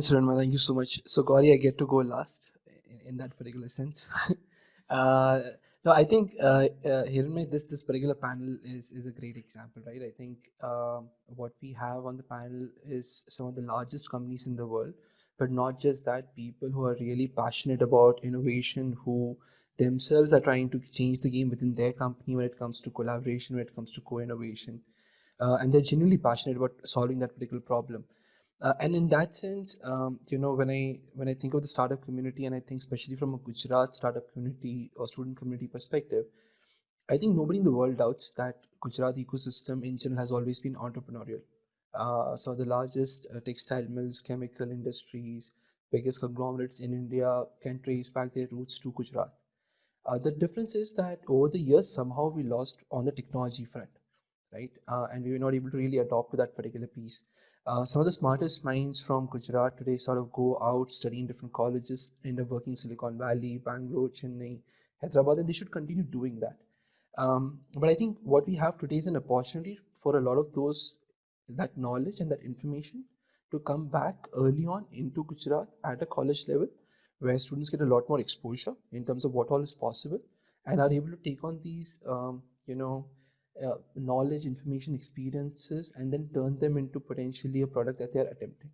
Thanks, Hiranmay. Thank you so much. So, Gauri, I get to go last in that particular sense. uh, no, I think Hiranmay, this particular panel is a great example, right? I think what we have on the panel is some of the largest companies in the world, but not just that. People who are really passionate about innovation, who themselves are trying to change the game within their company when it comes to collaboration, when it comes to co-innovation, and they're genuinely passionate about solving that particular problem. And in that sense, when I think of the startup community, and I think especially from a Gujarat startup community or student community perspective, I think nobody in the world doubts that Gujarat ecosystem in general has always been entrepreneurial. So the largest textile mills, chemical industries, biggest conglomerates in India can trace back their roots to Gujarat. The difference is that over the years, somehow we lost on the technology front, right? And we were not able to really adopt to that particular piece. Some of the smartest minds from Gujarat today sort of go out, study in different colleges, end up working Silicon Valley, Bangalore, Chennai, Hyderabad, and they should continue doing that. But I think what we have today is an opportunity for a lot of that knowledge and that information to come back early on into Gujarat at a college level, where students get a lot more exposure in terms of what all is possible and are able to take on these, knowledge, information, experiences, and then turn them into potentially a product that they are attempting.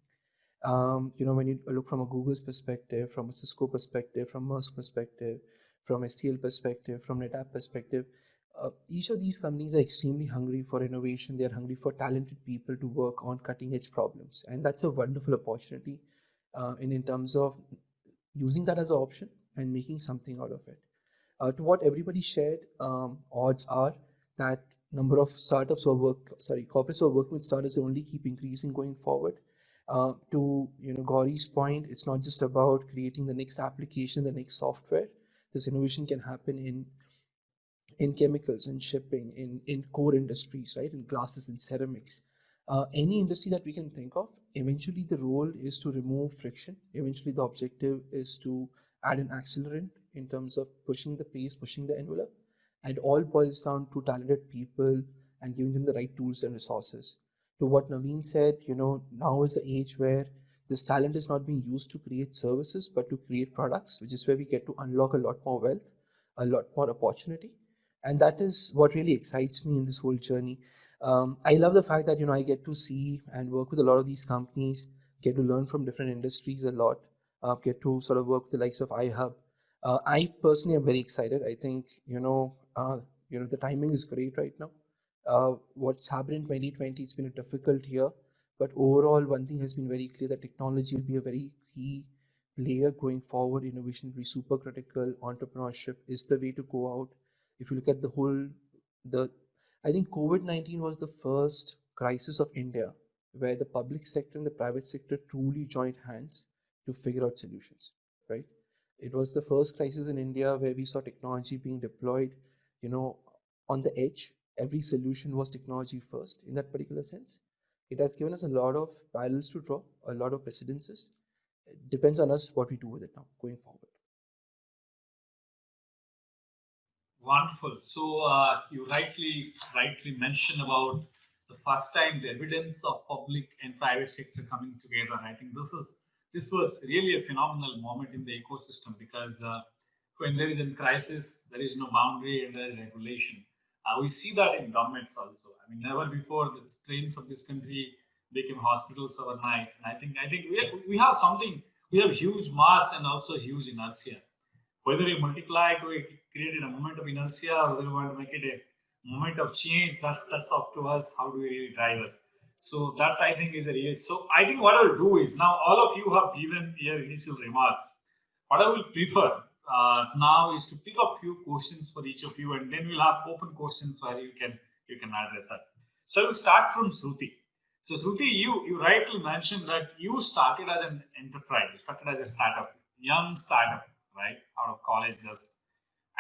When you look from a Google's perspective, from a Cisco perspective, from Maersk perspective, from STL perspective, from NetApp perspective, each of these companies are extremely hungry for innovation. They're hungry for talented people to work on cutting edge problems. And that's a wonderful opportunity in terms of using that as an option and making something out of it. To what everybody shared, odds are that number of corporates who are working with startups will only keep increasing going forward. To Gauri's point, it's not just about creating the next application, the next software. This innovation can happen in chemicals, in shipping, in core industries, right? In glasses and ceramics. Any industry that we can think of, eventually the role is to remove friction. Eventually the objective is to add an accelerant in terms of pushing the pace, pushing the envelope. And all boils down to talented people and giving them the right tools and resources. To what Naveen said, now is the age where this talent is not being used to create services, but to create products, which is where we get to unlock a lot more wealth, a lot more opportunity. And that is what really excites me in this whole journey. I love the fact that I get to see and work with a lot of these companies, get to learn from different industries a lot, get to sort of work with the likes of iHub. I personally am very excited. I think the timing is great right now. What's happened in 2020, it's been a difficult year, but overall one thing has been very clear, that technology will be a very key player going forward. Innovation will be super critical. Entrepreneurship is the way to go out. If you look at I think COVID-19 was the first crisis of India where the public sector and the private sector truly joined hands to figure out solutions, right? It was the first crisis in India where we saw technology being deployed, on the edge. Every solution was technology first in that particular sense. It has given us a lot of parallels to draw, a lot of precedences. It depends on us what we do with it now going forward. Wonderful. So you rightly mentioned about the first time the evidence of public and private sector coming together. I think this was really a phenomenal moment in the ecosystem, because when there is a crisis, there is no boundary and there is regulation. We see that in governments also. I mean, never before the trains of this country became hospitals overnight. And I think we have something. We have huge mass and also huge inertia. Whether you multiply to create a moment of inertia, or whether you want to make it a moment of change, that's up to us. How do we really drive us? So that's, I think, is a real. So I think what I will do is, now all of you have given your initial remarks. What I will prefer now is to pick up few questions for each of you, and then we'll have open questions where you can address that. So I will start from Sruthi. So Sruthi, you rightly mentioned that you started as an enterprise, you started as a startup, young startup, right, out of college just,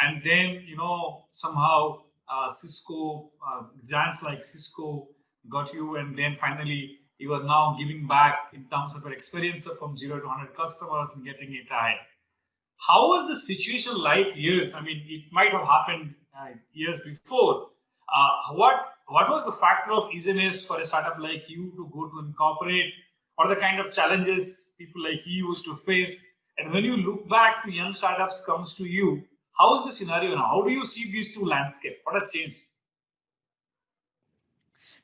and then somehow Cisco, giants like Cisco got you, and then finally you are now giving back in terms of your experience from 0 to 100 customers and getting it ahead. How was the situation like years? I mean, it might have happened years before. What was the factor of easiness for a startup like you to go to incorporate? What are the kind of challenges people like you used to face? And when you look back to young startups comes to you, how is the scenario now? How do you see these two landscapes? What has changed?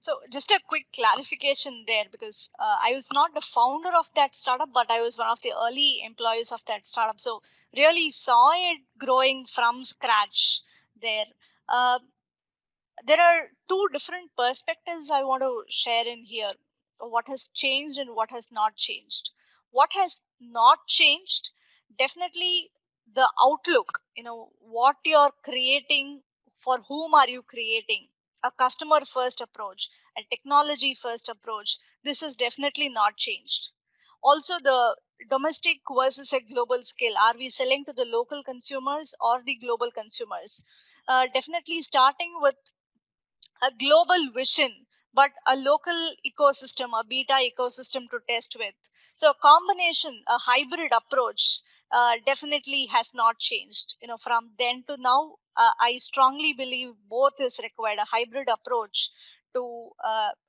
So, just a quick clarification there, because I was not the founder of that startup, but I was one of the early employees of that startup. So, really saw it growing from scratch there. Uh, there are two different perspectives I want to share in here: what has changed and what has not changed. What has not changed, definitely the outlook, what you're creating, for whom are you creating, a customer first approach, a technology first approach. This has definitely not changed. Also, the domestic versus a global scale, are we selling to the local consumers or the global consumers? Definitely starting with a global vision, but a local ecosystem, a beta ecosystem to test with. So a combination, a hybrid approach, definitely has not changed. From then to now, I strongly believe both is required. A hybrid approach to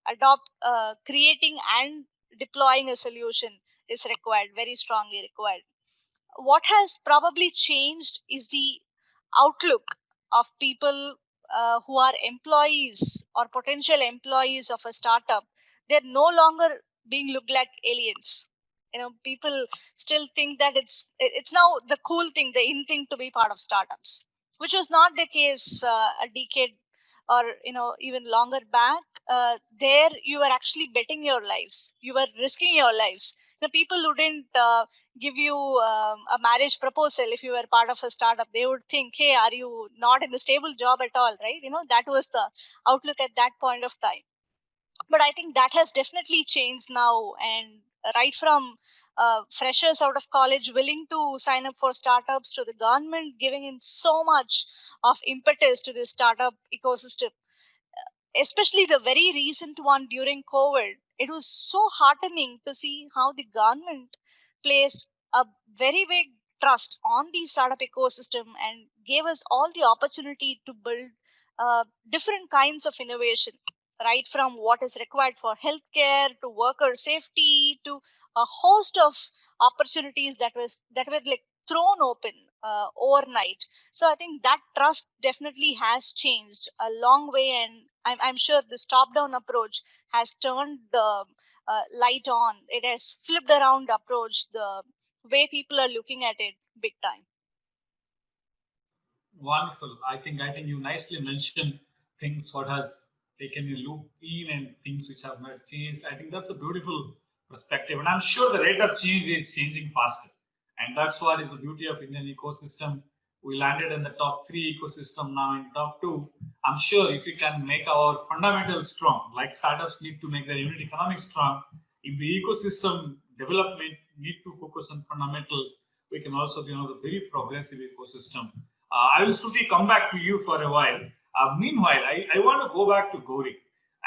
adopt, creating and deploying a solution is required, very strongly required. What has probably changed is the outlook of people who are employees or potential employees of a startup. They're no longer being looked like aliens. People still think that it's now the cool thing, the in thing to be part of startups, which was not the case a decade or even longer back. There you were actually betting your lives, you were risking your lives. The people who didn't give you a marriage proposal if you were part of a startup, they would think, hey, are you not in a stable job at all, right? That was the outlook at that point of time. But I think that has definitely changed now, and right from freshers out of college willing to sign up for startups, to the government giving in so much of impetus to this startup ecosystem, especially the very recent one during COVID. It was so heartening to see how the government placed a very big trust on the startup ecosystem and gave us all the opportunity to build different kinds of innovation, right from what is required for healthcare to worker safety to a host of opportunities that were like thrown open overnight. So I think that trust definitely has changed a long way, and I'm sure this top-down approach has turned the light on. It has flipped around approach, the way people are looking at it, big time. Wonderful. I think you nicely mentioned things what has taken a loop in and things which have not changed. I think that's a beautiful perspective, and I'm sure the rate of change is changing faster, and that's what is the beauty of Indian ecosystem. We landed in the top three ecosystem, now in top two. I'm sure if we can make our fundamentals strong, like startups need to make their unit economics strong, if the ecosystem development need to focus on fundamentals, we can also be one of the very progressive ecosystem. I will, Sruthi, come back to you for a while. Meanwhile, I want to go back to Gauri.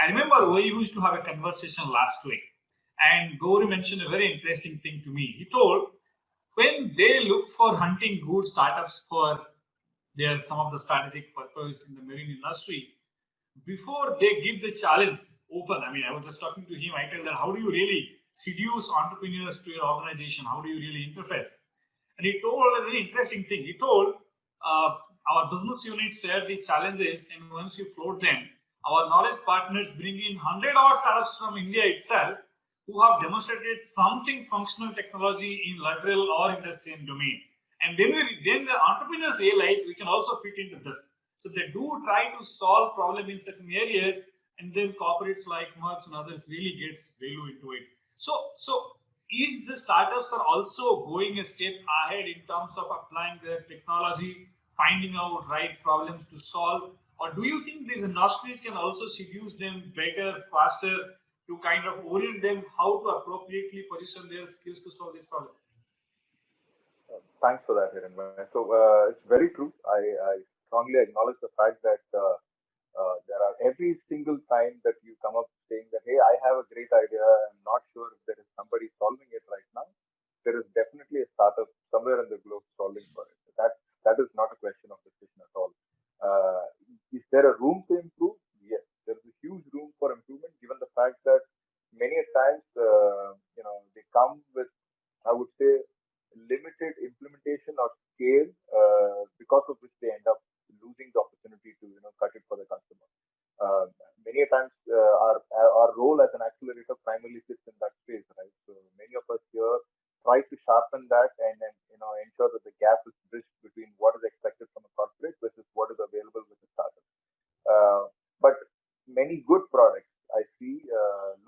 I remember we used to have a conversation last week, and Gauri mentioned a very interesting thing to me. He told when they look for hunting good startups for their some of the strategic purpose in the marine industry, before they give the challenge open. I mean, I was just talking to him. I tell them, how do you really seduce entrepreneurs to your organization? How do you really interface? And he told a very interesting thing. He told our business units share the challenges, and once you float them, our knowledge partners bring in 100 startups from India itself who have demonstrated something functional technology in lateral or in the same domain. And then the entrepreneurs realize we can also fit into this. So they do try to solve problem in certain areas, and then corporates like Merck and others really gets value into it. So is the startups are also going a step ahead in terms of applying their technology, finding out right problems to solve, or do you think these industries can also seduce them better, faster, to kind of orient them how to appropriately position their skills to solve these problems? Thanks for that, Hiranmay. So it's very true. I strongly acknowledge the fact that there are every single time that you come up saying that, hey, I have a great idea. I'm not sure if there is somebody solving it right now. There is definitely a startup somewhere in the globe solving for it. That is not a question of discussion at all. Is there a room to improve? Yes, there is a huge room for improvement, given the fact that many a times, many times our role as an accelerator primarily sits in that space, right? So many of us here try to sharpen that and ensure that the gap is bridged between what is expected from a corporate versus what is available with the startup. But many good products I see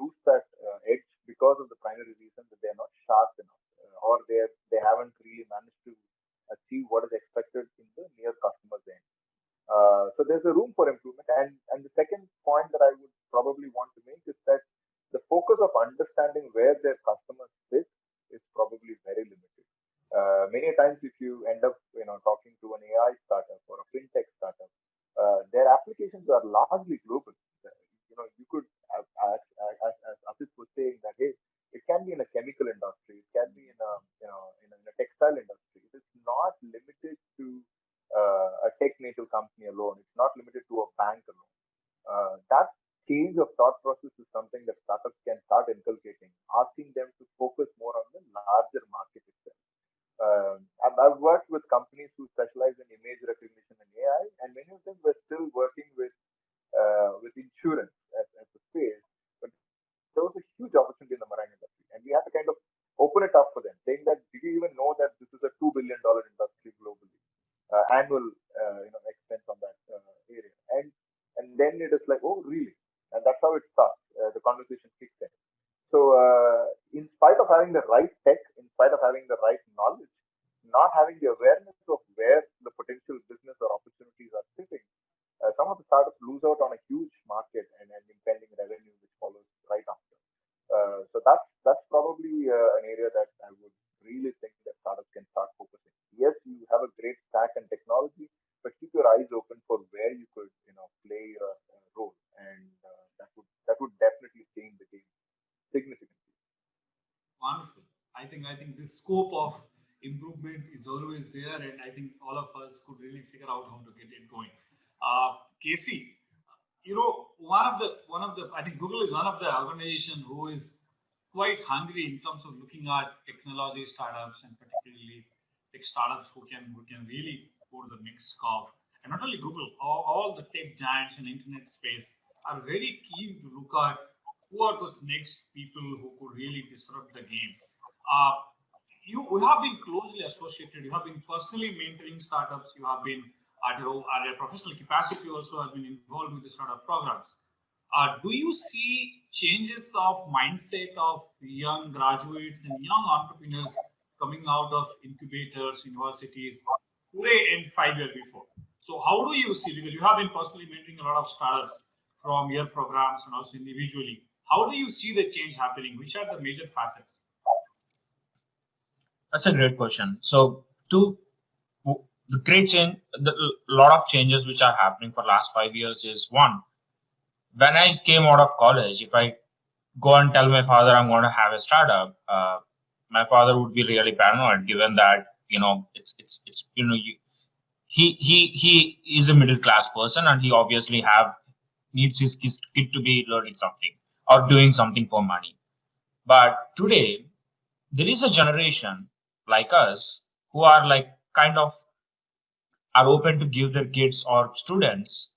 lose that edge because of the primary reason that they are not sharp enough, or they haven't really managed to achieve what is expected in the near customer's end. So there's a room for improvement. And the second point that I would probably want to make is that the focus of understanding where their customers sit is probably very limited. Many times, if you end up talking to an AI startup or a fintech startup, their applications are largely global. You could, as Atit was saying, that hey, it can be in a chemical industry, it can be in a textile industry. It is not limited to a tech-native company alone. It's not limited to a bank alone. That change of thought process is something that startups can start inculcating, asking them to focus more on the larger market itself. I've worked with companies who specialize in image recognition and AI, and many of them were still working with insurance as a space, but there was a huge opportunity in the marine industry, and we had to kind of open it up for them, saying that, do you even know that this is a $2 billion industry globally, annual expense on that area, and then it is like, oh really, and that's how it starts. The conversation kicks in. So in spite of having the right tech, in spite of having the right knowledge, not having the awareness of where the potential business or opportunities are sitting, some of the startups lose out on a huge market and an impending revenue which follows right after. So that's probably an area that I would really think that startups can start focusing. Yes, you have a great stack and technology, but keep your eyes open for where you could play a role, and that would definitely change the game significantly. Wonderful. I think the scope of improvement is always there, and I think all of us could really figure out how to get it going. Casey, one of the I think Google is one of the organization who is quite hungry in terms of looking at technology startups, and particularly tech startups who can really go to the next curve. And not only Google, all the tech giants in the internet space are very keen to look at who are those next people who could really disrupt the game. You have been closely associated. You have been personally mentoring startups. You have been at your professional capacity also has been involved with the startup programs. Do you see changes of mindset of young graduates and young entrepreneurs coming out of incubators, universities today and 5 years before? So how do you see, because you have been personally mentoring a lot of startups from your programs and also individually, how do you see the change happening? Which are the major facets? That's a great question. So the great change, the lot of changes which are happening for last 5 years is one. When I came out of college, if I go and tell my father I'm going to have a startup, my father would be really paranoid, given that he is a middle class person, and he obviously needs his kid to be learning something or doing something for money. But today there is a generation like us who are like kind of are open to give their kids or students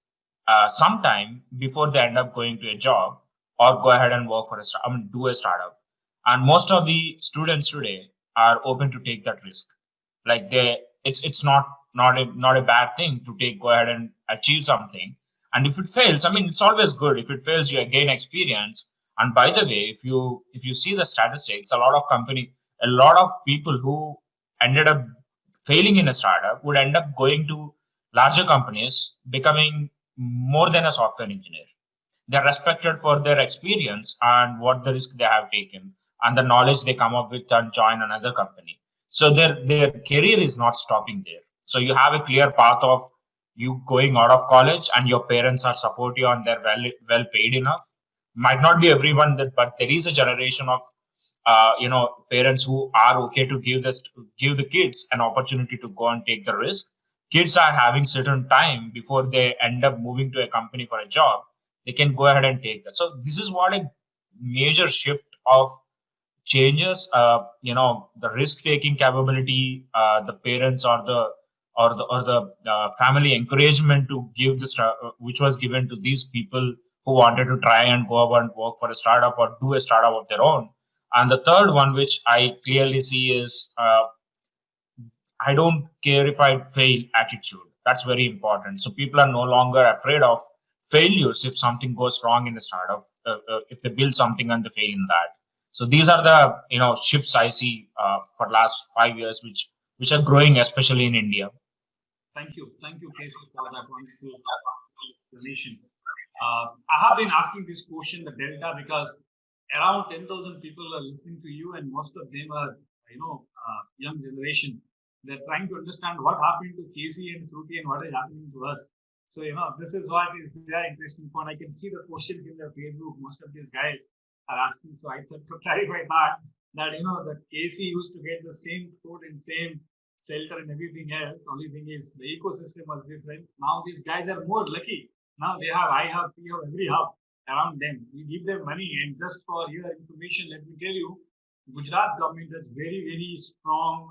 some time before they end up going to a job or go ahead and work for do a startup. And most of the students today are open to take that risk. Like it's not a bad thing to go ahead and achieve something. And if it fails, I mean, it's always good. If it fails, you gain experience. And by the way, if you see the statistics, a lot of people who ended up failing in a startup would end up going to larger companies, becoming more than a software engineer. They're respected for their experience and what the risk they have taken and the knowledge they come up with and join another company. So their career is not stopping there. So you have a clear path of you going out of college, and your parents are supportive and they're well paid enough. Might not be everyone, but there is a generation of parents who are okay to give the kids an opportunity to go and take the risk. Kids are having certain time before they end up moving to a company for a job. They can go ahead and take that. So this is what a major shift of changes. The risk-taking capability, the parents or the family encouragement to give which was given to these people who wanted to try and go out and work for a startup or do a startup of their own. And the third one, which I clearly see, is I don't care if I fail attitude. That's very important. So people are no longer afraid of failures if something goes wrong in the startup, if they build something and they fail in that. So these are the shifts I see for last 5 years, which are growing, especially in India. Thank you, Casey, for that wonderful explanation. I have been asking this question, the delta, because around 10,000 people are listening to you, and most of them are, young generation. They're trying to understand what happened to Casey and Sruthi and what is happening to us. So, this is what is their interesting point. I can see the questions in their Facebook. Most of these guys are asking. So I thought to clarify that that Casey used to get the same food and same shelter and everything else. Only thing is the ecosystem was different. Now these guys are more lucky. Now they have iHub, PHub, every hub around them. We give them money, and just for your information, let me tell you, Gujarat government has very, very strong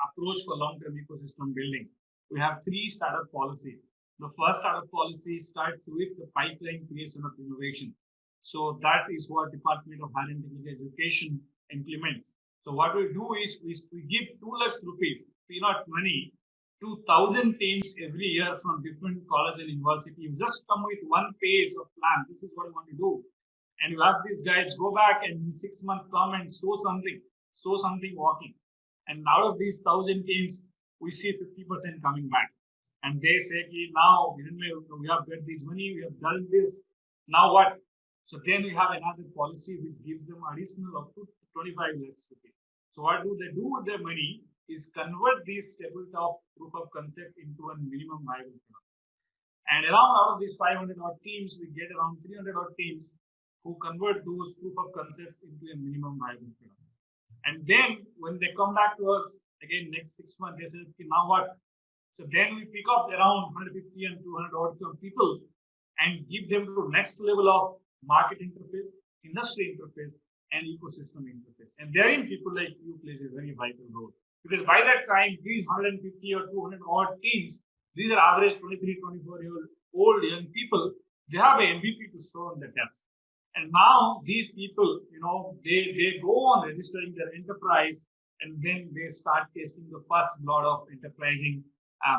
approach for long-term ecosystem building. We have 3 startup policies. The first startup policy starts with the pipeline creation of innovation. So that is what Department of Higher and Technical Education implements. So what we do is we give 2 lakhs rupees, peanut money, to 1,000 teams every year from different college and university. You just come with one page of plan. This is what I want to do. And you ask these guys, go back and in 6 months come and show something working. And out of these 1,000 teams, we see 50% coming back. And they say, now we have got this money, we have done this. Now what? So then we have another policy which gives them additional up to 25 lakhs rupees. So what do they do with their money is convert these tabletop proof of concept into a minimum viable product. And around out of these 500 odd teams, we get around 300 odd teams who convert those proof of concepts into a minimum viable product. And then when they come back to us again next 6 months, they say, now what? So then we pick up around 150 and 200 odd people and give them to next level of market interface, industry interface, and ecosystem interface. And therein people like you plays a very vital role. Because by that time, these 150 or 200 odd teams, these are average 23, 24-year-old young people, they have an MVP to show on the test. And now these people, they go on registering their enterprise, and then they start tasting the first lot of enterprising.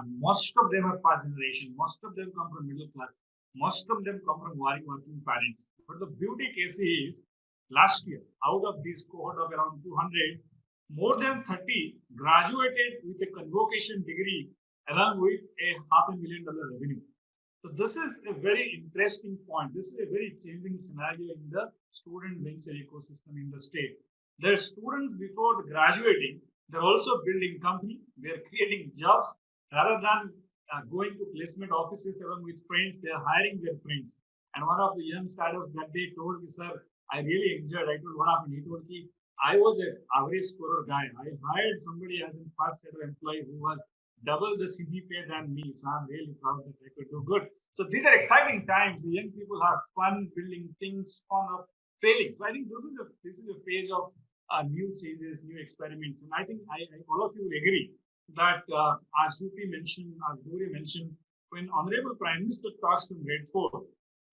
Most of them are first generation. Most of them come from middle class. Most of them come from working parents. But the beauty case is, last year, out of this cohort of around 200, more than 30 graduated with a convocation degree along with a $500,000 revenue. So this is a very interesting point. This is a very changing scenario in the student venture ecosystem in the state. There are students before graduating, they're also building company, they're creating jobs. Rather than going to placement offices along with friends, they're hiring their friends. And one of the young startups that they told me, sir, I really enjoyed. I told what happened. He told me, I was an average scorer guy. I hired somebody as a first set of employee who was double the CGPA than me. So I'm really proud that I could do good. So these are exciting times. The young people have fun building things, fun of failing. So I think this is a phase of new changes, new experiments. And I think all of you will agree that as Sruthi mentioned, as Gauri mentioned, when Honorable Prime Minister talks to Grade 4,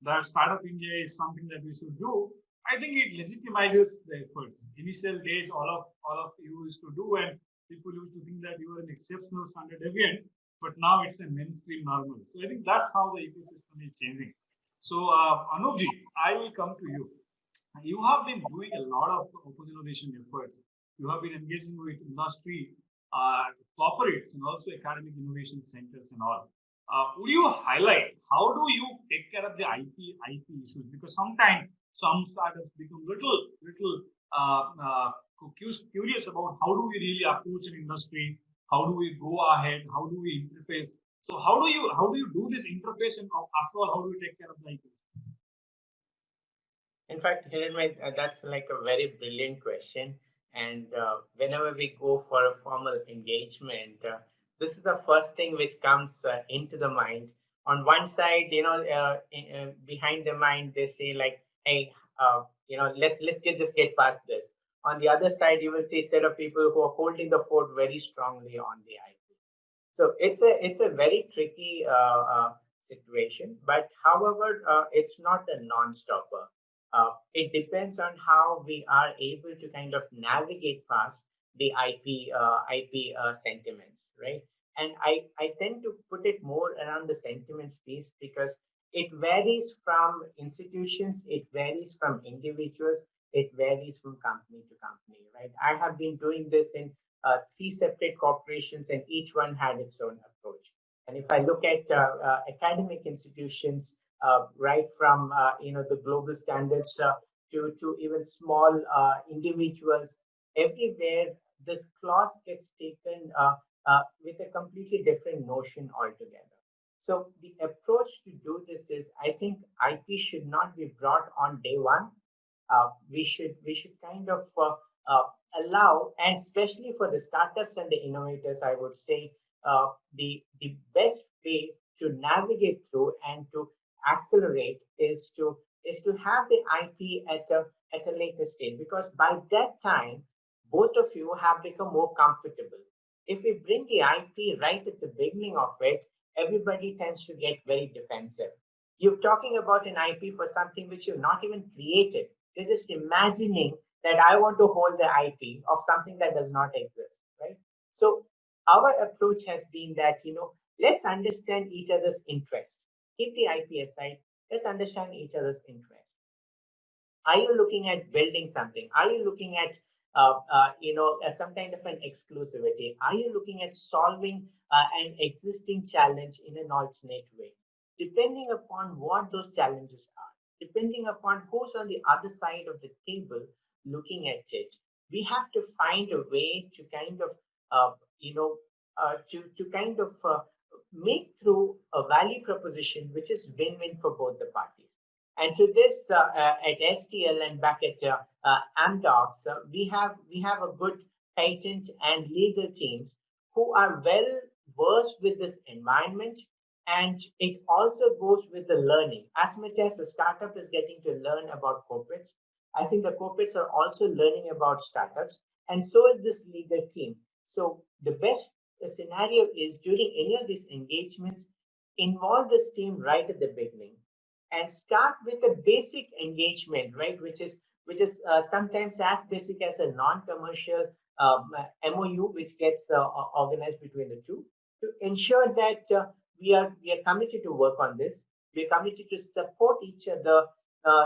that Startup India is something that we should do, I think it legitimizes the efforts. Initial days, all of you used to do, and people used to think that you were an exceptional standard deviant, but now it's a mainstream normal. So I think that's how the ecosystem is changing. So Anupji, I will come to you. You have been doing a lot of open innovation efforts. You have been engaging with industry, corporates, and also academic innovation centers and all. Would you highlight how do you take care of the IP issues? Because sometimes some startups become little curious about how do we really approach an industry, how do we go ahead, how do we interface. So how do you do this interface, and after all, how do you take care of the IP? In fact, Hiranmay, that's like a very brilliant question. And whenever we go for a formal engagement, this is the first thing which comes into the mind. On one side, behind the mind, they say like, hey, let's just get past this. On the other side, you will see a set of people who are holding the fort very strongly on the IP. So it's a very tricky situation. But however, it's not a non-stopper. It depends on how we are able to kind of navigate past the IP sentiments, right? And I tend to put it more around the sentiments piece because it varies from institutions, it varies from individuals, it varies from company to company, right? I have been doing this in three separate corporations, and each one had its own approach. And if I look at academic institutions, right from the global standards to even small individuals, everywhere this clause gets taken with a completely different notion altogether. So the approach to do this is, I think IP should not be brought on day one. We should kind of uh, allow, and especially for the startups and the innovators, I would say the best way to navigate through and to accelerate is to have the IP at a later stage, because by that time both of you have become more comfortable. If we bring the IP right at the beginning of it, everybody tends to get very defensive. You're talking about an IP for something which you've not even created. You're just imagining that I want to hold the IP of something that does not exist, right? So our approach has been that, let's understand each other's interest. Keep the IP aside. Let's understand each other's interest. Are you looking at building something? Are you looking at some kind of an exclusivity? Are you looking at solving an existing challenge in an alternate way? Depending upon what those challenges are, depending upon who's on the other side of the table looking at it, we have to find a way to kind of to kind of make through a value proposition which is win-win for both the parties. And to this, at STL and back at Amdocs, we have a good patent and legal teams who are well versed with this environment, and it also goes with the learning. As much as a startup is getting to learn about corporates, I think the corporates are also learning about startups, and so is this legal team. So the best scenario is, during any of these engagements, involve this team right at the beginning and start with a basic engagement, right? Which is sometimes as basic as a non-commercial MOU, which gets organized between the two, to ensure that we are committed to work on this. We are committed to support each other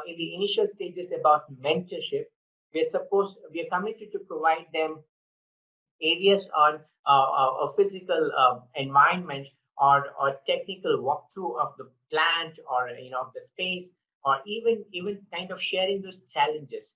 in the initial stages about mentorship. We are committed to provide them areas on a physical environment, or technical walkthrough of the plant, or of the space, or even kind of sharing those challenges.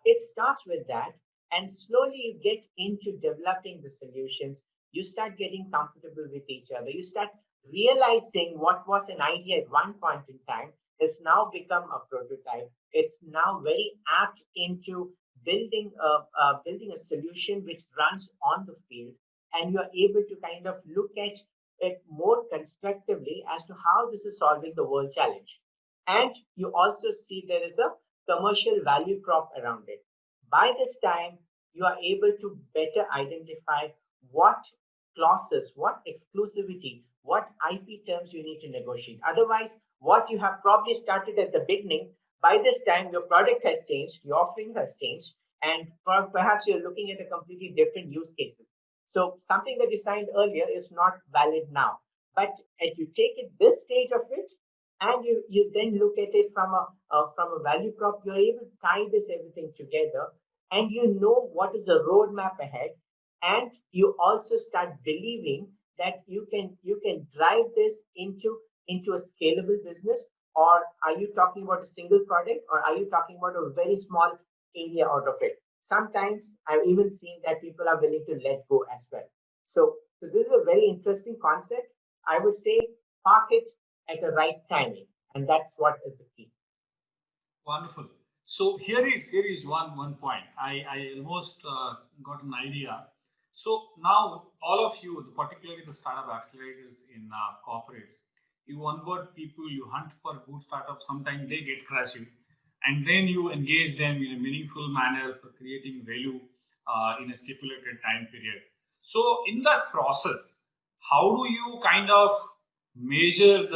It starts with that, and slowly you get into developing the solutions. You start getting comfortable with each other. You start realizing what was an idea at one point in time has now become a prototype. It's now very apt into building a solution which runs on the field, and you are able to kind of look at it more constructively as to how this is solving the world challenge. And you also see there is a commercial value prop around it. By this time, you are able to better identify what clauses, what exclusivity, what IP terms you need to negotiate. Otherwise, what you have probably started at the beginning, by this time your product has changed, your offering has changed, and perhaps you're looking at a completely different use cases. So something that you signed earlier is not valid now. But as you take it this stage of it, and you then look at it from a value prop, you're able to tie this everything together, and you know what is the roadmap ahead, and you also start believing that you can drive this into a scalable business. Or are you talking about a single product, or are you talking about a very small area out of it? Sometimes I've even seen that people are willing to let go as well. So this is a very interesting concept. I would say park it at the right timing, and that's what is the key. Wonderful. So here is one point. I almost got an idea. So now all of you, particularly the startup accelerators in corporates, you onboard people, you hunt for good startups. Sometimes they get crashing, and then you engage them in a meaningful manner for creating value in a stipulated time period. So in that process, how do you kind of measure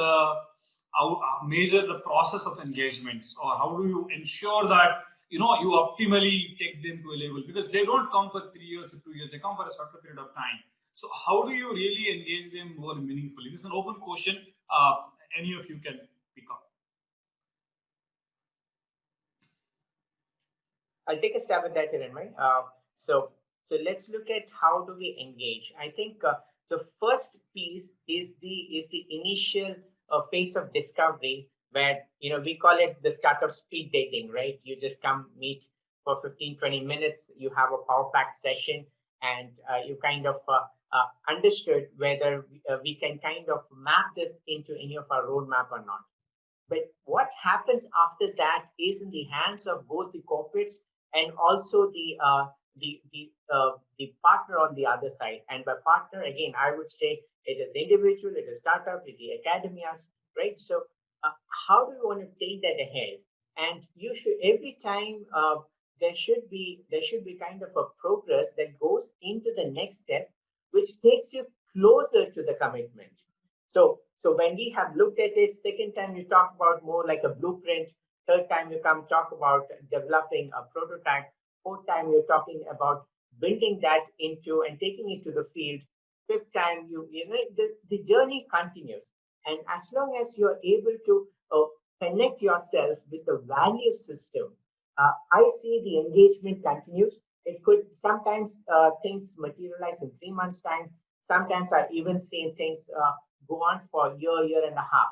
measure the process of engagements, or how do you ensure that you optimally take them to a level, because they don't come for 3 years or 2 years, they come for a shorter period of time. So how do you really engage them more meaningfully? This is an open question. Any of you can pick up. I'll take a stab at that, Hiranmay. So let's look at how do we engage. I think the first piece is the initial phase of discovery, where we call it the start of speed dating, right? You just come meet for 15-20 minutes, you have a power pack session, and you kind of understood whether we can kind of map this into any of our roadmap or not. But what happens after that is in the hands of both the corporates and also the partner on the other side. And by partner, again, I would say it is individual, it is startup, it is academias, right? So how do you want to take that ahead? And you should, every time there should be kind of a progress that goes into the next step, which takes you closer to the commitment. So when we have looked at it, second time you talk about more like a blueprint, third time you come talk about developing a prototype, fourth time you're talking about building that into and taking it to the field, fifth time the journey continues. And as long as you're able to connect yourself with the value system, I see the engagement continues. It could sometimes things materialize in 3 months' time. Sometimes I even seen things go on for a year and a half.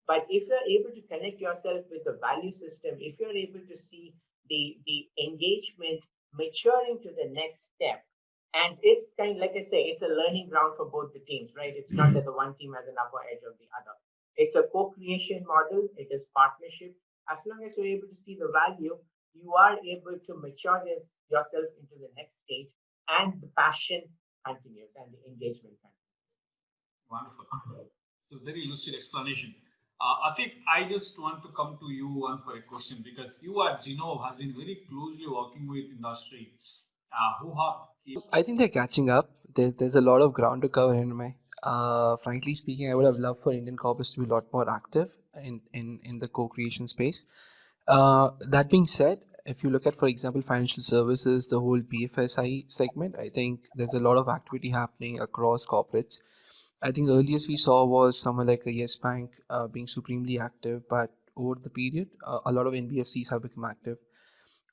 But if you're able to connect yourself with the value system, if you're able to see the engagement maturing to the next step, and it's kind of, like I say, it's a learning ground for both the teams, right? It's not that the one team has an upper edge of the other. It's a co-creation model. It is partnership. As long as you're able to see the value, you are able to mature yourself into the next stage, and the passion continues and the engagement continues. Wonderful. So very lucid explanation. Atit, I just want to come to you for a question, because you at Zinnov has been very closely working with industry who have. I think they're catching up. There's a lot of ground to cover in my. Frankly speaking, I would have loved for Indian corporates to be a lot more active in the co-creation space. That being said, if you look at, for example, financial services, the whole BFSI segment, I think there's a lot of activity happening across corporates. I think earliest we saw was someone like a Yes Bank being supremely active, but over the period, a lot of NBFCs have become active.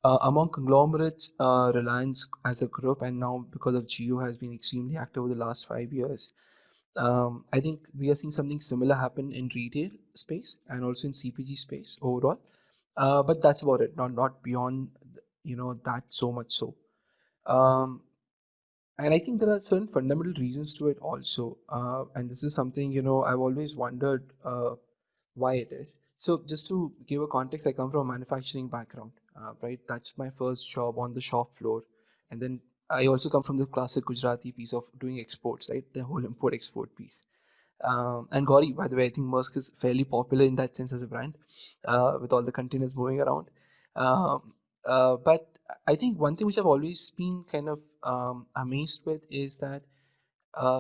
Among conglomerates, Reliance as a group, and now because of Jio, has been extremely active over the last 5 years. I think we are seeing something similar happen in retail space and also in CPG space overall. But that's about it. Not beyond that so much so. And I think there are certain fundamental reasons to it also. And this is something I've always wondered why it is. So just to give a context, I come from a manufacturing background, right? That's my first job on the shop floor. And then I also come from the classic Gujarati piece of doing exports, right? The whole import-export piece. And Gauri, by the way, I think Maersk is fairly popular in that sense as a brand, with all the containers moving around. But I think one thing which I've always been kind of amazed with is that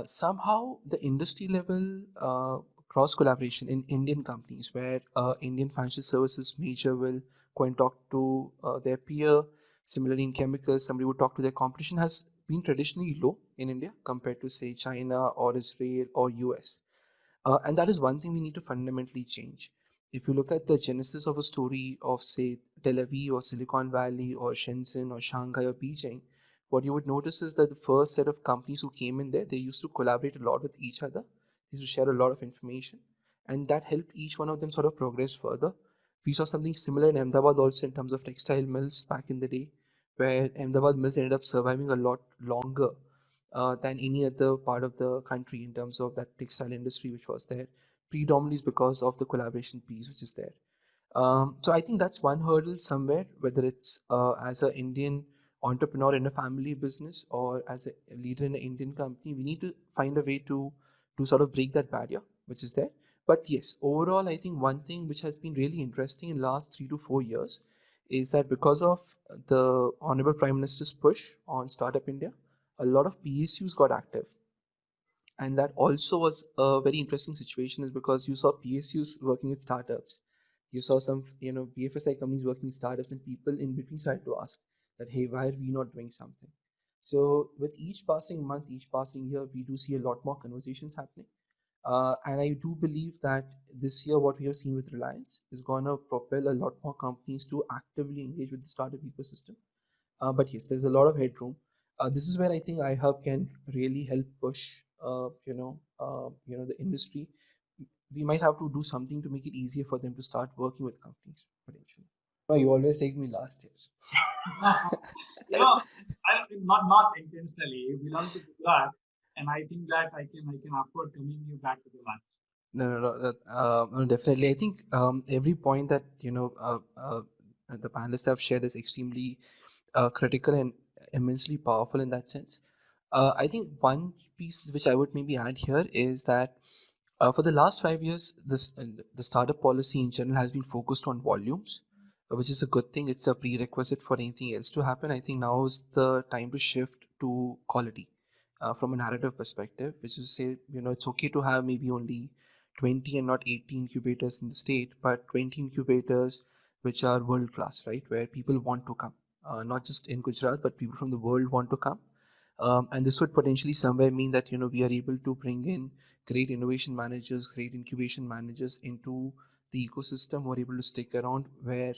somehow the industry level cross collaboration in Indian companies, where Indian financial services major will go and talk to their peer. Similarly, in chemicals, somebody would talk to their competition, has been traditionally low in India compared to, say, China or Israel or US. And that is one thing we need to fundamentally change. If you look at the genesis of a story of, say, Tel Aviv or Silicon Valley or Shenzhen or Shanghai or Beijing, what you would notice is that the first set of companies who came in there, they used to collaborate a lot with each other. They used to share a lot of information, and that helped each one of them sort of progress further. We saw something similar in Ahmedabad also in terms of textile mills back in the day, where Ahmedabad mills ended up surviving a lot longer than any other part of the country in terms of that textile industry which was there, predominantly because of the collaboration piece which is there. So I think that's one hurdle somewhere, whether it's as an Indian entrepreneur in a family business or as a leader in an Indian company, we need to find a way to sort of break that barrier which is there. But yes, overall, I think one thing which has been really interesting in the last 3 to 4 years is that because of the Honorable Prime Minister's push on Startup India, a lot of PSUs got active. And that also was a very interesting situation, is because you saw PSUs working with startups, you saw some BFSI companies working with startups, and people in between started to ask that, hey, why are we not doing something? So with each passing month, each passing year, we do see a lot more conversations happening. And I do believe that this year, what we have seen with Reliance is going to propel a lot more companies to actively engage with the startup ecosystem. But yes, there's a lot of headroom. This is where I think iHub can really help push, the industry. We might have to do something to make it easier for them to start working with companies potentially. No, you always take me last year. Not intentionally. You belong to Gujarat, and I think that I can afford coming you back to the last. No, definitely. I think every point that the panelists have shared is extremely critical and immensely powerful in that sense. I think one piece which I would maybe add here is that for the last 5 years, the startup policy in general has been focused on volumes, which is a good thing. It's a prerequisite for anything else to happen. I think now is the time to shift to quality from a narrative perspective, which is to say, it's okay to have maybe only 20 and not 80 incubators in the state, but 20 incubators which are world class, right? Where people want to come, not just in Gujarat, but people from the world want to come. And this would potentially somewhere mean that we are able to bring in great innovation managers, great incubation managers into the ecosystem who are able to stick around, where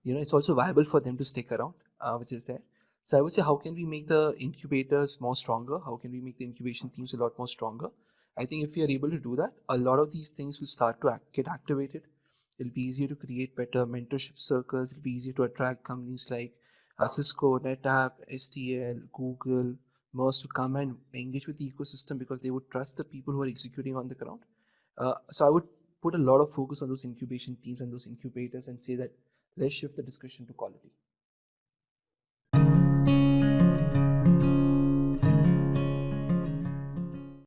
it's also viable for them to stick around, which is there. So I would say, how can we make the incubators more stronger? How can we make the incubation teams a lot more stronger? I think if we are able to do that, a lot of these things will start to get activated. It'll be easier to create better mentorship circles. It'll be easier to attract companies like Cisco, NetApp, STL, Google, MERS to come and engage with the ecosystem, because they would trust the people who are executing on the ground. So I would put a lot of focus on those incubation teams and those incubators and say that let's shift the discussion to quality.